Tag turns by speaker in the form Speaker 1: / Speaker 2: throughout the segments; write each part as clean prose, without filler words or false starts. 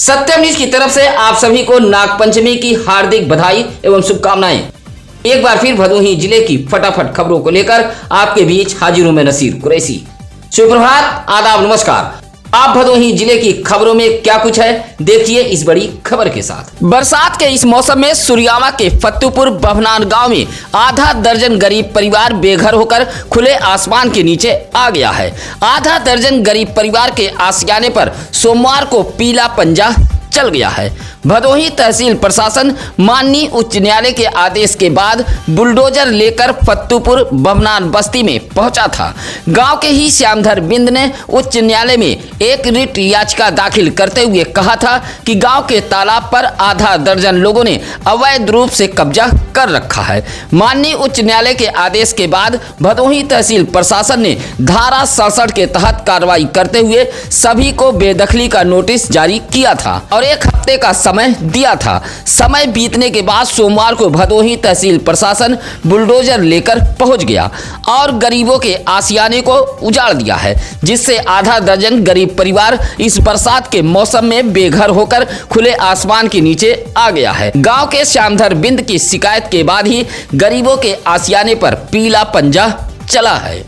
Speaker 1: सत्यम news की तरफ से आप सभी को नागपंचमी की हार्दिक बधाई एवं शुभकामनाएं। एक बार फिर भदोही जिले की फटाफट खबरों को लेकर आपके बीच हाजिर हूं मैं नसीर कुरैशी। सुप्रभात, आदाब, नमस्कार। आप भदोही जिले की खबरों में क्या कुछ है, देखिए इस बड़ी खबर के साथ। बरसात के इस मौसम में सुरियामा के फत्तूपुर बभनान गांव में आधा दर्जन गरीब परिवार बेघर होकर खुले आसमान के नीचे आ गया है। आधा दर्जन गरीब परिवार के आशियाने पर सोमवार को पीला पंजा चल गया है। भदोही तहसील प्रशासन माननीय उच्च न्यायालय के आदेश के बाद बुलडोजर लेकर फत्तूपुर बभनान बस्ती में पहुंचा था। गांव के ही श्यामधर बिंद ने उच्च न्यायालय में एक रिट याचिका दाखिल करते हुए कहा था कि गांव के तालाब पर आधा दर्जन लोगों ने अवैध रूप से कब्जा कर रखा है। माननीय उच्च न्यायालय के आदेश के बाद भदोही तहसील प्रशासन ने धारा 67 के तहत कार्रवाई करते हुए सभी को बेदखली का नोटिस जारी किया था और एक हफ्ते का समय दिया था। समय बीतने के बाद सोमवार को भदोही तहसील प्रशासन बुलडोजर लेकर पहुंच गया और गरीबों के आशियाने को उजाड़ दिया है, जिससे आधा दर्जन गरीब परिवार इस बरसात के मौसम में बेघर होकर खुले आसमान के नीचे आ गया है। गांव के श्यामधर बिंद की शिकायत के बाद ही गरीबों के आशियाने पर पीला पंजा चला है।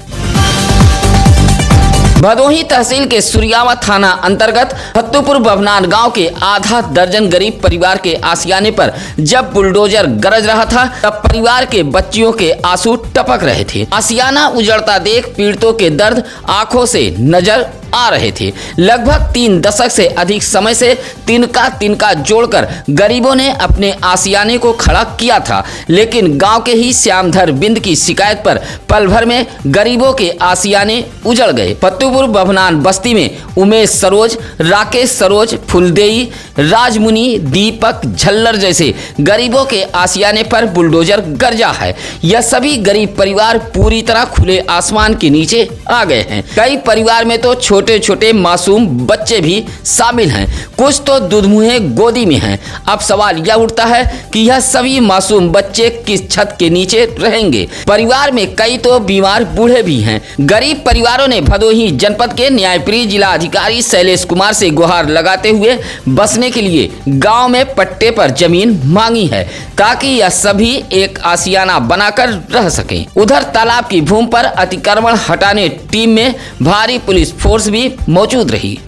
Speaker 1: भदोही तहसील के सुरियामा थाना अंतर्गत फत्तूपुर बभनान गांव के आधा दर्जन गरीब परिवार के आशियाने पर जब बुलडोजर गरज रहा था तब परिवार के बच्चियों के आंसू टपक रहे थे। आशियाना उजड़ता देख पीड़ितों के दर्द आंखों से नजर आ रहे थे। लगभग 3 दशक से अधिक समय से तिनका जोड़कर गरीबों ने अपने आशियाने को खड़ा किया था, लेकिन गांव के ही श्यामधर बिंद की शिकायत पर पल भर में गरीबों के आशियाने उजड़ गए। फत्तूपुर बभनान बस्ती में उमेश सरोज, राकेश सरोज, फुलदेई, राजमुनि, दीपक, झल्लर जैसे गरीबों के आशियाने पर बुलडोजर गरजा है। यह सभी गरीब परिवार पूरी तरह खुले आसमान के नीचे आ गए हैं। कई परिवार में तो छोटे छोटे मासूम बच्चे भी शामिल हैं, कुछ तो दुधमुहे गोदी में हैं। अब सवाल यह उठता है कि यह सभी मासूम बच्चे किस छत के नीचे रहेंगे। परिवार में कई तो बीमार बूढ़े भी हैं। गरीब परिवारों ने भदोही जनपद के न्यायप्रिय जिला अधिकारी शैलेश कुमार से गुहार लगाते हुए बसने के लिए गांव में पट्टे पर जमीन मांगी है, ताकि यह सभी एक आशियाना बनाकर रह सकें। उधर तालाब की भूमि पर अतिक्रमण हटाने टीम में भारी पुलिस फोर्स भी मौजूद रही।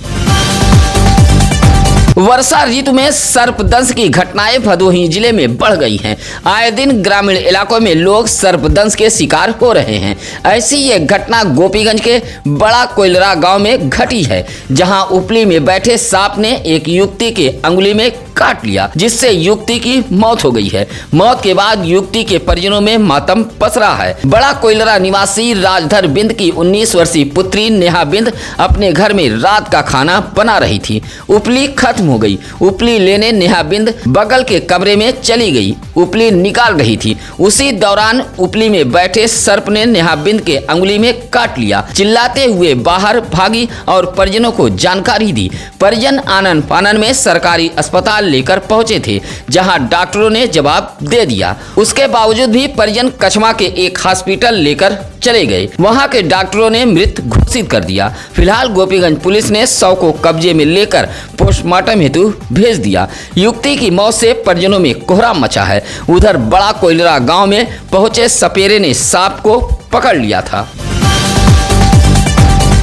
Speaker 1: वर्षा ऋतु में सर्पदंश की घटनाएं भदोही जिले में बढ़ गई हैं। आए दिन ग्रामीण इलाकों में लोग सर्पदंश के शिकार हो रहे हैं। ऐसी ये घटना गोपीगंज के बड़ा कोयलरा गांव में घटी है, जहां उपली में बैठे सांप ने एक युवती के अंगुली में काट लिया, जिससे युवती की मौत हो गई है। मौत के बाद युवती के परिजनों में मातम पसरा है। बड़ा कोयलरा निवासी राजधर बिंद की 19 वर्षीय पुत्री नेहा बिंद अपने घर में रात का खाना बना रही थी। उपली खत्म हो गई। उपली लेने नेहा बिंद बगल के कमरे में चली गई। उपली निकाल रही थी, उसी दौरान उपली में बैठे सर्प ने नेहा बिंद के अंगुली में काट लिया। चिल्लाते हुए बाहर भागी और परिजनों को जानकारी दी। परिजन आनन फानन में सरकारी अस्पताल लेकर पहुंचे थे, जहां डॉक्टरों ने जवाब दे दिया। उसके बावजूद भी परिजन कछमा के एक हॉस्पिटल लेकर चले गए। वहां के डॉक्टरों ने मृत घोषित कर दिया। फिलहाल गोपीगंज पुलिस ने शव को कब्जे में लेकर पोस्टमार्टम हेतु भेज दिया। युवती की मौत से परिजनों में कोहराम मचा है। उधर बड़ा कोयलरा गांव में पहुंचे सपेरे ने सांप को पकड़ लिया था।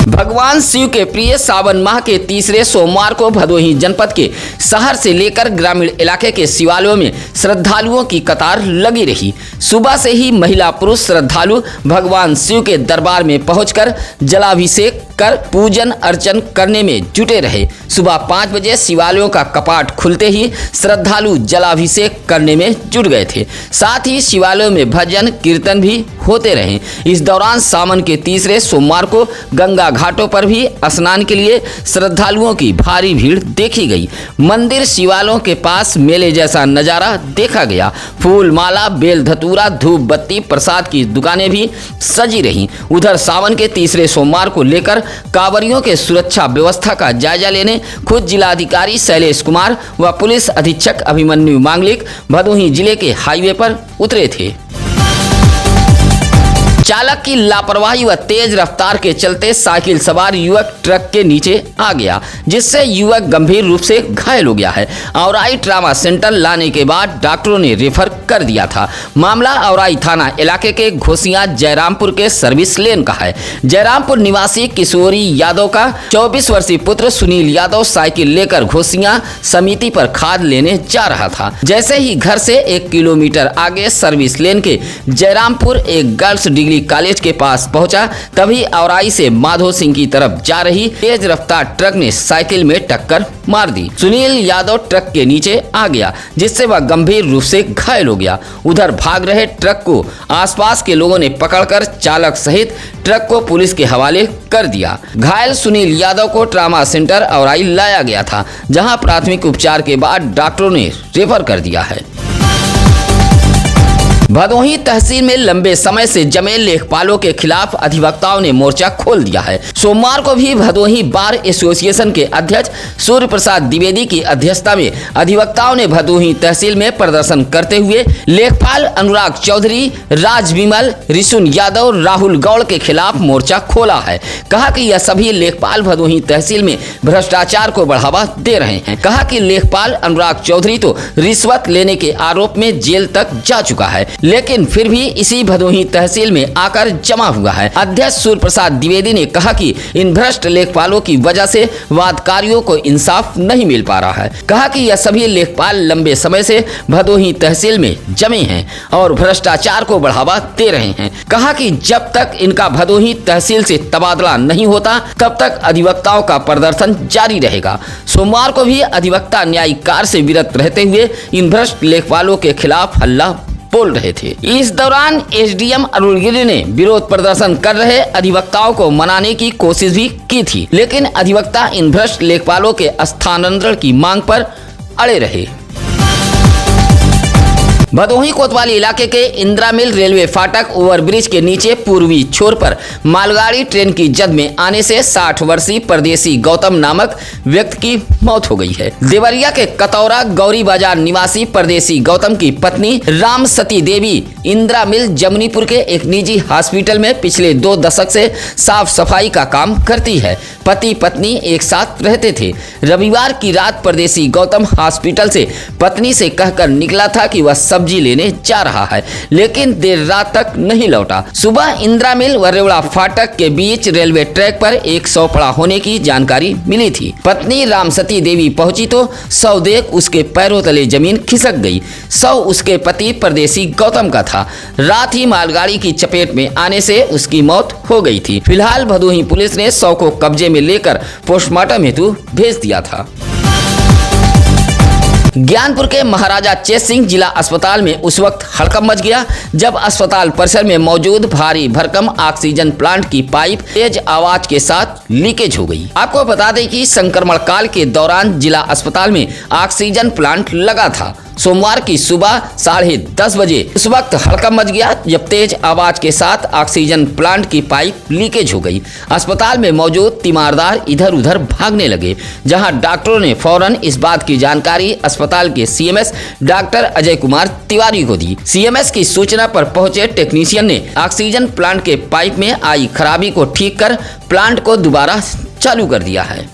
Speaker 1: भगवान शिव के प्रिय सावन माह के तीसरे सोमवार को भदोही जनपद के शहर से लेकर ग्रामीण इलाके के शिवालयों में श्रद्धालुओं की कतार लगी रही। सुबह से ही महिला पुरुष श्रद्धालु भगवान शिव के दरबार में पहुंचकर जलाभिषेक कर पूजन अर्चन करने में जुटे रहे। सुबह 5 बजे शिवालयों का कपाट खुलते ही श्रद्धालु जलाभिषेक करने में जुट गए थे। साथ ही शिवालयों में भजन कीर्तन भी होते रहे। इस दौरान सावन के तीसरे सोमवार को गंगा घाटों पर भी स्नान के लिए श्रद्धालुओं की भारी भीड़ देखी गई। मंदिर शिवालयों के पास मेले जैसा नजारा देखा गया। फूल माला, बेल धतूरा, धूप बत्ती, प्रसाद की दुकानें भी सजी रहीं। उधर सावन के तीसरे सोमवार को लेकर कांवरियों के सुरक्षा व्यवस्था का जायजा लेने खुद जिलाधिकारी शैलेश कुमार व पुलिस अधीक्षक अभिमन्यु मांगलिक भदोही जिले के हाईवे पर उतरे थे। चालक की लापरवाही व तेज रफ्तार के चलते साइकिल सवार युवक ट्रक के नीचे आ गया, जिससे युवक गंभीर रूप से घायल हो गया है। औराई ट्रामा सेंटर लाने के बाद डॉक्टरों ने रेफर कर दिया था। मामला औराई थाना इलाके के घोसिया जयरामपुर के सर्विस लेन का है। जयरामपुर निवासी किशोरी यादव का 24 वर्षीय पुत्र सुनील यादव साइकिल लेकर घोसिया समिति पर खाद लेने जा रहा था। जैसे ही घर से 1 किलोमीटर आगे सर्विस लेन के जयरामपुर एक गर्ल्स डिग्री कॉलेज के पास पहुंचा, तभी औराई से माधो सिंह की तरफ जा रही तेज रफ्तार ट्रक ने साइकिल में टक्कर मार दी। सुनील यादव ट्रक के नीचे आ गया, जिससे वह गंभीर रूप से घायल हो गया। उधर भाग रहे ट्रक को आसपास के लोगों ने पकड़कर चालक सहित ट्रक को पुलिस के हवाले कर दिया। घायल सुनील यादव को ट्रामा सेंटर औराई लाया गया था, जहां प्राथमिक उपचार के बाद डॉक्टरों ने रेफर कर दिया है। भदोही तहसील में लंबे समय से जमे लेखपालों के खिलाफ अधिवक्ताओं ने मोर्चा खोल दिया है। सोमवार को भी भदोही बार एसोसिएशन के अध्यक्ष सूर्य प्रसाद द्विवेदी की अध्यक्षता में अधिवक्ताओं ने भदोही तहसील में प्रदर्शन करते हुए लेखपाल अनुराग चौधरी, राज विमल, रिशुन यादव, राहुल गौड़ के खिलाफ मोर्चा खोला है। कहा कि यह सभी लेखपाल भदोही तहसील में भ्रष्टाचार को बढ़ावा दे रहे हैं। कहा कि लेखपाल अनुराग चौधरी तो रिश्वत लेने के आरोप में जेल तक जा चुका है, लेकिन फिर भी इसी भदोही तहसील में आकर जमा हुआ है। अध्यक्ष सूर्य प्रसाद द्विवेदी ने कहा कि इन भ्रष्ट लेखपालों की वजह से वादकारियों को इंसाफ नहीं मिल पा रहा है। कहा कि यह सभी लेखपाल लंबे समय से भदोही तहसील में जमे हैं और भ्रष्टाचार को बढ़ावा दे रहे हैं। कहा कि जब तक इनका भदोही तहसील से तबादला नहीं होता, तब तक अधिवक्ताओं का प्रदर्शन जारी रहेगा। सोमवार को भी अधिवक्ता न्यायिक कार्य से विरत रहते हुए इन भ्रष्ट लेखपालों के खिलाफ हल्ला बोल रहे थे। इस दौरान एसडीएम अरुण गिरी ने विरोध प्रदर्शन कर रहे अधिवक्ताओं को मनाने की कोशिश भी की थी, लेकिन अधिवक्ता इन भ्रष्ट लेखपालों के स्थानांतरण की मांग पर अड़े रहे। भदोही कोतवाली इलाके के इंदिरा मिल रेलवे फाटक ओवरब्रिज के नीचे पूर्वी छोर पर मालगाड़ी ट्रेन की जद में आने से 60 वर्षीय परदेसी गौतम नामक व्यक्ति की मौत हो गई है। देवरिया के कतौरा गौरी बाजार निवासी परदेसी गौतम की पत्नी राम सती देवी इंदिरा मिल जमुनीपुर के एक निजी हॉस्पिटल में पिछले 2 दशक से साफ सफाई का काम करती है। पति पत्नी एक साथ रहते थे। रविवार की रात परदेसी गौतम हॉस्पिटल से पत्नी से कहकर निकला था कि वह सब्जी लेने जा रहा है, लेकिन देर रात तक नहीं लौटा। सुबह इंदिरा मिल व रेवड़ा फाटक के बीच रेलवे ट्रैक पर एक शव पड़ा होने की जानकारी मिली थी। पत्नी रामसती देवी पहुंची तो शव देख उसके पैरों तले जमीन खिसक गई। शव उसके पति परदेसी गौतम का था। रात ही मालगाड़ी की चपेट में आने से उसकी मौत हो गई थी। फिलहाल भदोही पुलिस ने शव को कब्जे में लेकर पोस्टमार्टम हेतु भेज दिया था। ज्ञानपुर के महाराजा चेत सिंह जिला अस्पताल में उस वक्त हड़कंप मच गया जब अस्पताल परिसर में मौजूद भारी भरकम ऑक्सीजन प्लांट की पाइप तेज आवाज के साथ लीकेज हो गई। आपको बता दें कि संक्रमण काल के दौरान जिला अस्पताल में ऑक्सीजन प्लांट लगा था। सोमवार की सुबह 10:30 बजे उस वक्त हड़कंप मच गया जब तेज आवाज के साथ ऑक्सीजन प्लांट की पाइप लीकेज हो गई। अस्पताल में मौजूद तीमारदार इधर उधर भागने लगे, जहां डॉक्टरों ने फौरन इस बात की जानकारी अस्पताल के सीएमएस डॉक्टर अजय कुमार तिवारी को दी। सीएमएस की सूचना पर पहुंचे टेक्नीशियन ने ऑक्सीजन प्लांट के पाइप में आई खराबी को ठीक कर प्लांट को दोबारा चालू कर दिया है।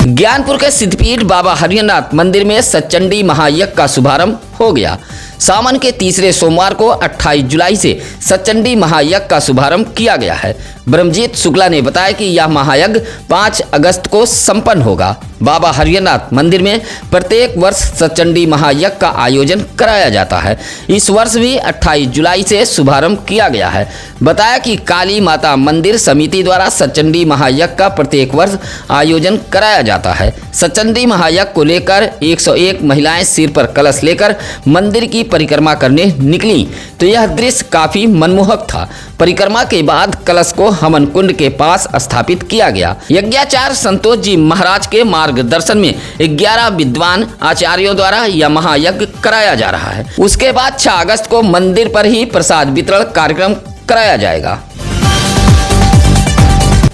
Speaker 1: ज्ञानपुर के सिद्धपीठ बाबा हरिहरनाथ मंदिर में सचंडी महायज्ञ का शुभारंभ हो गया। सावन के तीसरे सोमवार को 28 जुलाई से सचंडी महायज्ञ का शुभारंभ किया गया है। ब्रह्मजीत शुक्ला ने बताया कि यह महायज्ञ 5 अगस्त को संपन्न होगा। बाबा हरिहरनाथ मंदिर में प्रत्येक वर्ष सचंडी महायज्ञ का आयोजन कराया जाता है। इस वर्ष भी 28 जुलाई से शुभारंभ किया गया है। बताया कि काली माता मंदिर समिति द्वारा सचंडी महायज्ञ का प्रत्येक वर्ष आयोजन कराया जाता है। सचंडी महायज्ञ को लेकर 101 महिलाएं सिर पर कलश लेकर मंदिर की परिक्रमा करने निकली तो यह दृश्य काफी मनमोहक था। परिक्रमा के बाद कलश को हवन कुंड के पास स्थापित किया गया। यज्ञाचार्य संतोष जी महाराज के मार्गदर्शन में 11 विद्वान आचार्यों द्वारा यह महायज्ञ कराया जा रहा है। उसके बाद 6 अगस्त को मंदिर पर ही प्रसाद वितरण कार्यक्रम कराया जाएगा।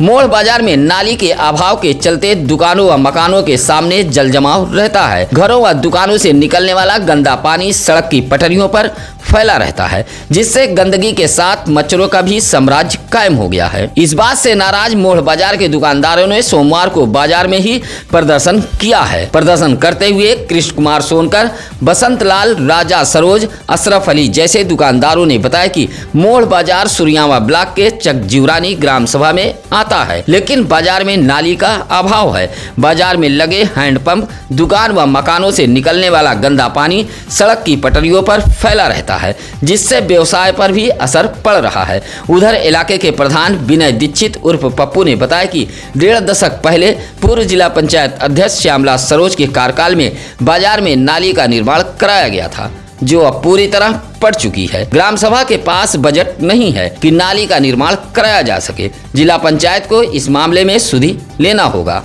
Speaker 1: मोड़ बाजार में नाली के अभाव के चलते दुकानों व मकानों के सामने जल जमाव रहता है। घरों व दुकानों से निकलने वाला गंदा पानी सड़क की पटरियों पर फैला रहता है, जिससे गंदगी के साथ मच्छरों का भी साम्राज्य कायम हो गया है। इस बात से नाराज मोड़ बाजार के दुकानदारों ने सोमवार को बाजार में ही प्रदर्शन किया है। प्रदर्शन करते हुए कृष्ण कुमार सोनकर, बसंत लाल, राजा सरोज, अशरफ अली जैसे दुकानदारों ने बताया कि मोड़ बाजार सुरियावा ब्लॉक के चकजीवरानी ग्राम सभा में आता है, लेकिन बाजार में नाली का अभाव है। बाजार में लगे हैंडपंप, दुकान व मकानों से निकलने वाला गंदा पानी सड़क की पटरियों पर फैला रहता है, जिससे व्यवसाय पर भी असर पड़ रहा है। उधर इलाके के प्रधान विनय दीक्षित उर्फ पप्पू ने बताया कि 1.5 दशक पहले पूर्व जिला पंचायत अध्यक्ष श्यामला सरोज के कार्यकाल में बाजार में नाली का निर्माण कराया गया था, जो अब पूरी तरह पड़ चुकी है। ग्राम सभा के पास बजट नहीं है कि नाली का निर्माण कराया जा सके। जिला पंचायत को इस मामले में सुधि लेना होगा।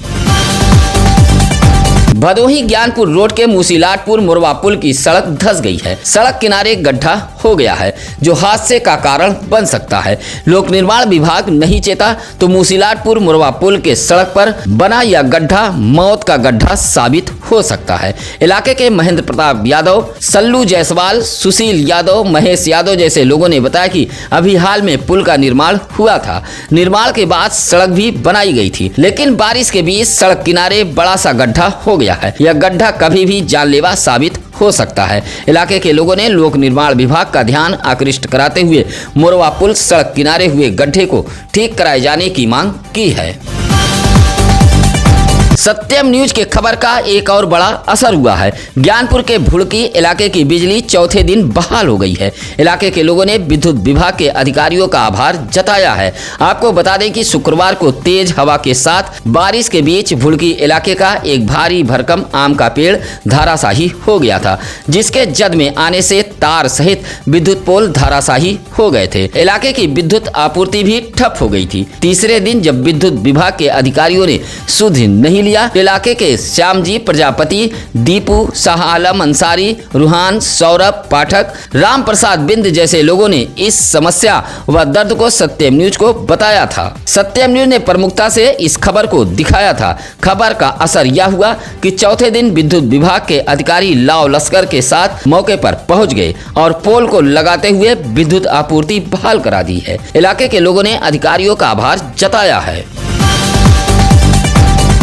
Speaker 1: भदोही ज्ञानपुर रोड के मूसीलाटपुर मुरवा पुल की सड़क धंस गई है। सड़क किनारे गड्ढा हो गया है, जो हादसे का कारण बन सकता है। लोक निर्माण विभाग नहीं चेता तो मूसीलाटपुर मुरवा पुल के सड़क पर बना यह गड्ढा मौत का गड्ढा साबित हो सकता है। इलाके के महेंद्र प्रताप यादव, सल्लू जायसवाल, सुशील यादव, महेश यादव जैसे लोगों ने बताया कि अभी हाल में पुल का निर्माण हुआ था। निर्माण के बाद सड़क भी बनाई गई थी, लेकिन बारिश के बीच सड़क किनारे बड़ा सा गड्ढा हो गया है। यह गड्ढा कभी भी जानलेवा साबित हो सकता है। इलाके के लोगों ने लोक निर्माण विभाग का ध्यान आकृष्ट कराते हुए मुरवा पुल सड़क किनारे हुए गड्ढे को ठीक कराए जाने की मांग की है। सत्यम न्यूज के खबर का एक और बड़ा असर हुआ है। ज्ञानपुर के भुड़की इलाके की बिजली चौथे दिन बहाल हो गई है। इलाके के लोगों ने विद्युत विभाग के अधिकारियों का आभार जताया है। आपको बता दें कि शुक्रवार को तेज हवा के साथ बारिश के बीच भुड़की इलाके का एक भारी भरकम आम का पेड़ धराशाही हो गया था, जिसके जद में आने से तार सहित विद्युत पोल धराशाही हो गए थे। इलाके की विद्युत आपूर्ति भी ठप हो गई थी। तीसरे दिन जब विद्युत विभाग के अधिकारियों ने सुधि नहीं लिया, इलाके के श्यामजी प्रजापति, दीपू, शाह आलम अंसारी, रूहान, सौरभ पाठक, राम प्रसाद बिंद जैसे लोगों ने इस समस्या व दर्द को सत्यम न्यूज को बताया था। सत्यम न्यूज ने प्रमुखता से इस खबर को दिखाया था। खबर का असर यह हुआ कि चौथे दिन विद्युत विभाग के अधिकारी लाव लश्कर के साथ मौके पर पहुंच गए और पोल को लगाते हुए विद्युत आपूर्ति बहाल करा दी है। इलाके के लोगों ने अधिकारियों का आभार जताया है।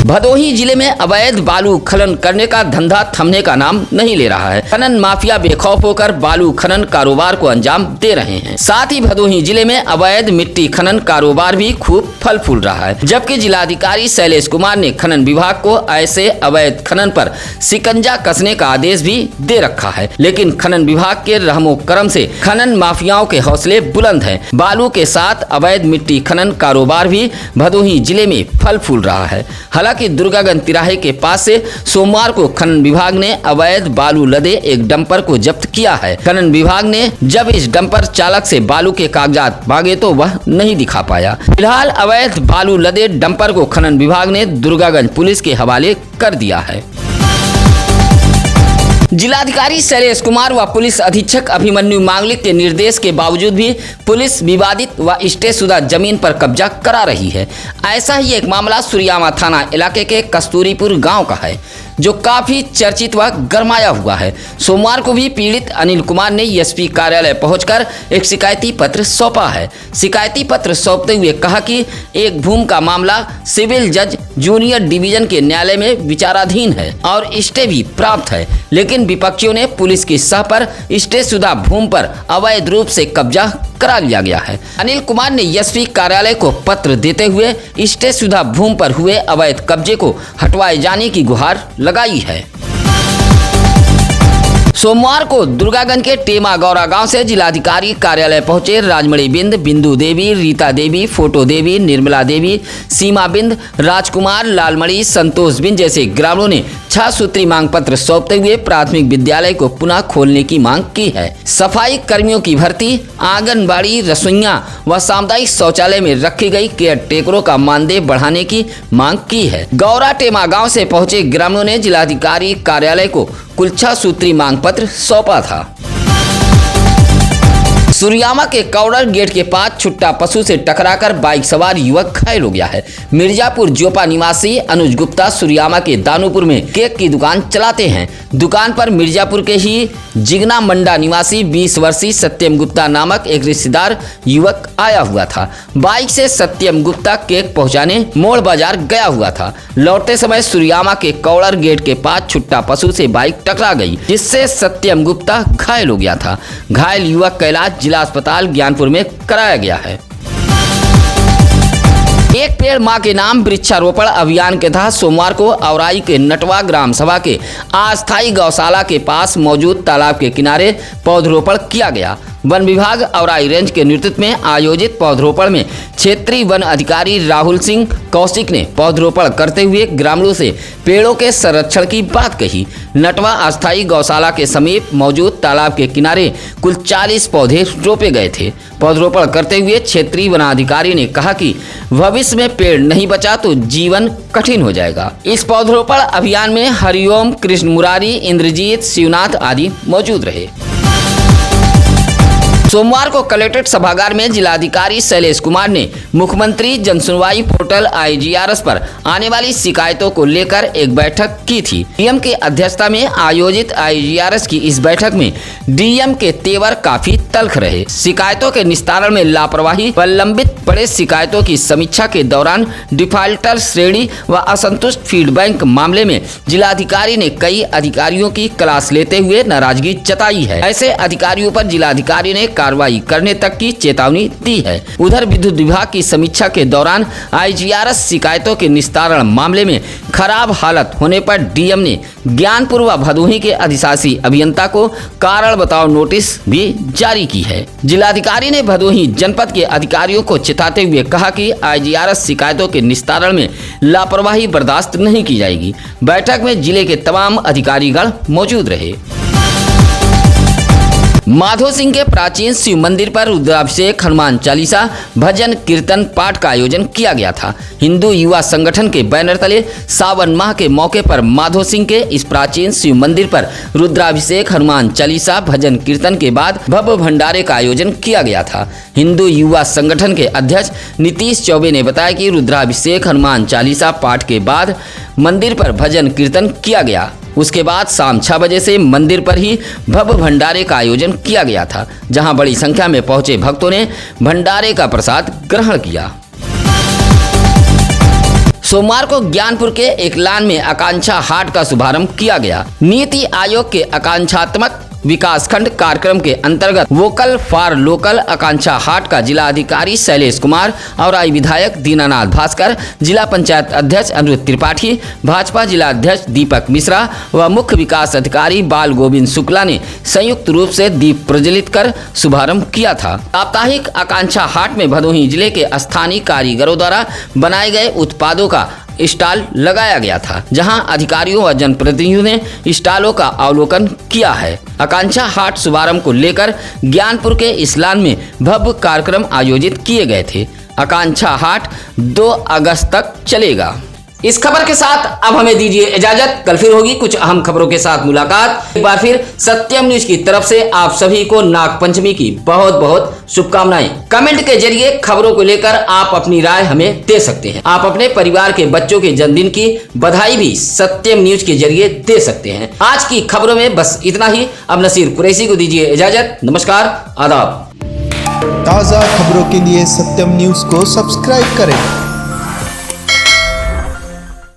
Speaker 1: भदोही जिले में अवैध बालू खनन करने का धंधा थमने का नाम नहीं ले रहा है। खनन माफिया बेखौफ होकर बालू खनन कारोबार को अंजाम दे रहे हैं। साथ ही भदोही जिले में अवैध मिट्टी खनन कारोबार भी खूब फल फूल रहा है। जबकि जिलाधिकारी शैलेश कुमार ने खनन विभाग को ऐसे अवैध खनन पर शिकंजा कसने का आदेश भी दे रखा है, लेकिन खनन विभाग के रहमो करम से खनन माफियाओं के हौसले बुलंद हैं। बालू के साथ अवैध मिट्टी खनन कारोबार भी भदोही जिले में फल फूल रहा है। हालांकि दुर्गागंज तिराहे के पास से सोमवार को खनन विभाग ने अवैध बालू लदे एक डंपर को जब्त किया है। खनन विभाग ने जब इस डंपर चालक से बालू के कागजात मांगे तो वह नहीं दिखा पाया। फिलहाल अवैध बालू लदे डंपर को खनन विभाग ने दुर्गागंज पुलिस के हवाले कर दिया है। जिलाधिकारी शैलेश कुमार व पुलिस अधीक्षक अभिमन्यु मांगलिक के निर्देश के बावजूद भी पुलिस विवादित व स्टेशुदा जमीन पर कब्जा करा रही है। ऐसा ही एक मामला सुरियामा थाना इलाके के कस्तूरीपुर गांव का है, जो काफी चर्चित व गरमाया हुआ है। सोमवार को भी पीड़ित अनिल कुमार ने एसपी कार्यालय पहुंचकर एक शिकायती पत्र सौंपा है। शिकायती पत्र सौंपते हुए कहा कि एक भूमि का मामला सिविल जज जूनियर डिवीजन के न्यायालय में विचाराधीन है और स्टे भी प्राप्त है, लेकिन विपक्षियों ने पुलिस की सह पर स्टेशुदा भूमि पर अवैध रूप से कब्जा करा लिया गया है। अनिल कुमार ने एसपी कार्यालय को पत्र देते हुए स्टेशुदा भूमि पर हुए अवैध कब्जे को हटवाए जाने की गुहार लगाई है। सोमवार को दुर्गागंज के टेमा गौरा गांव से जिलाधिकारी कार्यालय पहुंचे राजमणि बिंद, बिंदु देवी, रीता देवी, फोटो देवी, निर्मला देवी, सीमा बिंद, राजकुमार, लालमणि, संतोष बिंद जैसे ग्रामीणों ने 6 सूत्री मांग पत्र सौंपते हुए प्राथमिक विद्यालय को पुनः खोलने की मांग की है। सफाई कर्मियों की भर्ती, आंगनबाड़ी, रसोइयां व सामुदायिक शौचालय में रखी गई केयर टेकरों का मानदेय बढ़ाने की मांग की है। गौरा टेमा गांव से पहुंचे ग्रामीणों ने जिलाधिकारी कार्यालय को कुल 6 सूत्री मांग पत्र सौंपा था। सुरियामा के कौड़र गेट के पास छुट्टा पशु से टकराकर बाइक सवार युवक घायल हो गया है। मिर्जापुर जोपा निवासी अनुज गुप्ता सुरियामा के दानोपुर में केक की दुकान चलाते हैं। दुकान पर मिर्जापुर के ही जिगना मंडा निवासी 20 वर्षीय सत्यम गुप्ता नामक एक रिश्तेदार युवक आया हुआ था। बाइक से सत्यम गुप्ता केक पहुंचाने मोड़ बाजार गया हुआ था। लौटते समय सुरियामा के कौड़र गेट के पास छुट्टा पशु से बाइक टकरा गई, जिससे सत्यम गुप्ता घायल हो गया था। घायल युवक का इलाज जिला अस्पताल ज्ञानपुर में कराया गया है। एक पेड़ मां के नाम वृक्षारोपण अभियान के तहत सोमवार को औराई के नटवा ग्राम सभा के अस्थायी गौशाला के पास मौजूद तालाब के किनारे पौधरोपण किया गया। वन विभाग औराई रेंज के नेतृत्व में आयोजित पौधरोपण में क्षेत्रीय वन अधिकारी राहुल सिंह कौशिक ने पौधरोपण करते हुए ग्रामीणों से पेड़ों के संरक्षण की बात कही। नटवा अस्थायी गौशाला के समीप मौजूद तालाब के किनारे कुल 40 पौधे रोपे गए थे। पौधरोपण करते हुए क्षेत्रीय वनाधिकारी ने कहा कि भविष्य में पेड़ नहीं बचा तो जीवन कठिन हो जाएगा। इस पौधरोपण अभियान में हरिओम, कृष्ण मुरारी, इंद्रजीत, शिवनाथ आदि मौजूद रहे। सोमवार को कलेक्ट्रेट सभागार में जिलाधिकारी शैलेश कुमार ने मुख्यमंत्री जनसुनवाई पोर्टल IGRS पर आने वाली शिकायतों को लेकर एक बैठक की थी। डीएम के अध्यक्षता में आयोजित IGRS की इस बैठक में डीएम के तेवर काफी तल्ख रहे। शिकायतों के निस्तारण में लापरवाही व लंबित पड़े शिकायतों की समीक्षा के दौरान डिफाल्टर श्रेणी व असंतुष्ट फीडबैक मामले में जिलाधिकारी ने कई अधिकारियों की क्लास लेते हुए नाराजगी जताई है। ऐसे अधिकारियों पर जिलाधिकारी ने कार्रवाई करने तक की चेतावनी दी है। उधर विद्युत विभाग की समीक्षा के दौरान IGRS शिकायतों के निस्तारण मामले में खराब हालत होने पर डीएम ने ज्ञानपुर व भदोही के अधिशासी अभियंता को कारण बताओ नोटिस भी जारी की है। जिलाधिकारी ने भदोही जनपद के अधिकारियों को चेताते हुए कहा कि IGRS शिकायतों के निस्तारण में लापरवाही बर्दाश्त नहीं की जाएगी। बैठक में जिले के तमाम अधिकारीगण मौजूद रहे। माधो सिंह के प्राचीन शिव मंदिर पर रुद्राभिषेक, हनुमान चालीसा, भजन कीर्तन पाठ का आयोजन किया गया था। हिंदू युवा संगठन के बैनर तले सावन माह के मौके पर माधो सिंह के इस प्राचीन शिव मंदिर पर रुद्राभिषेक, हनुमान चालीसा, भजन कीर्तन के बाद भव्य भंडारे का आयोजन किया गया था। हिंदू युवा संगठन के अध्यक्ष नीतीश चौबे ने बताया कि रुद्राभिषेक, हनुमान चालीसा पाठ के बाद मंदिर पर भजन कीर्तन किया गया। उसके बाद शाम 6 बजे से मंदिर पर ही भव्य भंडारे का आयोजन किया गया था, जहां बड़ी संख्या में पहुंचे भक्तों ने भंडारे का प्रसाद ग्रहण किया। सोमवार को ज्ञानपुर के एकलान में आकांक्षा हाट का शुभारंभ किया गया। नीति आयोग के आकांक्षात्मक विकासखंड कार्यक्रम के अंतर्गत वोकल फॉर लोकल आकांक्षा हाट का जिला अधिकारी शैलेश कुमार और विधायक दीनानाथ भास्कर, जिला पंचायत अध्यक्ष अनिरुद्ध त्रिपाठी, भाजपा जिला अध्यक्ष दीपक मिश्रा व मुख्य विकास अधिकारी बाल गोविंद शुक्ला ने संयुक्त रूप से दीप प्रज्वलित कर शुभारंभ किया था। साप्ताहिक आकांक्षा हाट में भदोही जिले के स्थानीय कारीगरों द्वारा बनाए गए उत्पादों का स्टॉल लगाया गया था, जहां अधिकारियों व जनप्रतिनिधियों ने स्टॉलों का अवलोकन किया है। आकांक्षा हाट शुभारंभ को लेकर ज्ञानपुर के इस्लान में भव्य कार्यक्रम आयोजित किए गए थे। आकांक्षा हाट 2 अगस्त तक चलेगा। इस खबर के साथ अब हमें दीजिए इजाजत। कल फिर होगी कुछ अहम खबरों के साथ मुलाकात। एक बार फिर सत्यम न्यूज की तरफ से आप सभी को नाग पंचमी की बहुत बहुत शुभकामनाएं। कमेंट के जरिए खबरों को लेकर आप अपनी राय हमें दे सकते हैं। आप अपने परिवार के बच्चों के जन्मदिन की बधाई भी सत्यम न्यूज के जरिए दे सकते हैं। आज की खबरों में बस इतना ही। अब नसीर कुरैशी को दीजिए इजाजत। नमस्कार, आदाब।
Speaker 2: ताज़ा खबरों के लिए सत्यम न्यूज को सब्सक्राइब करें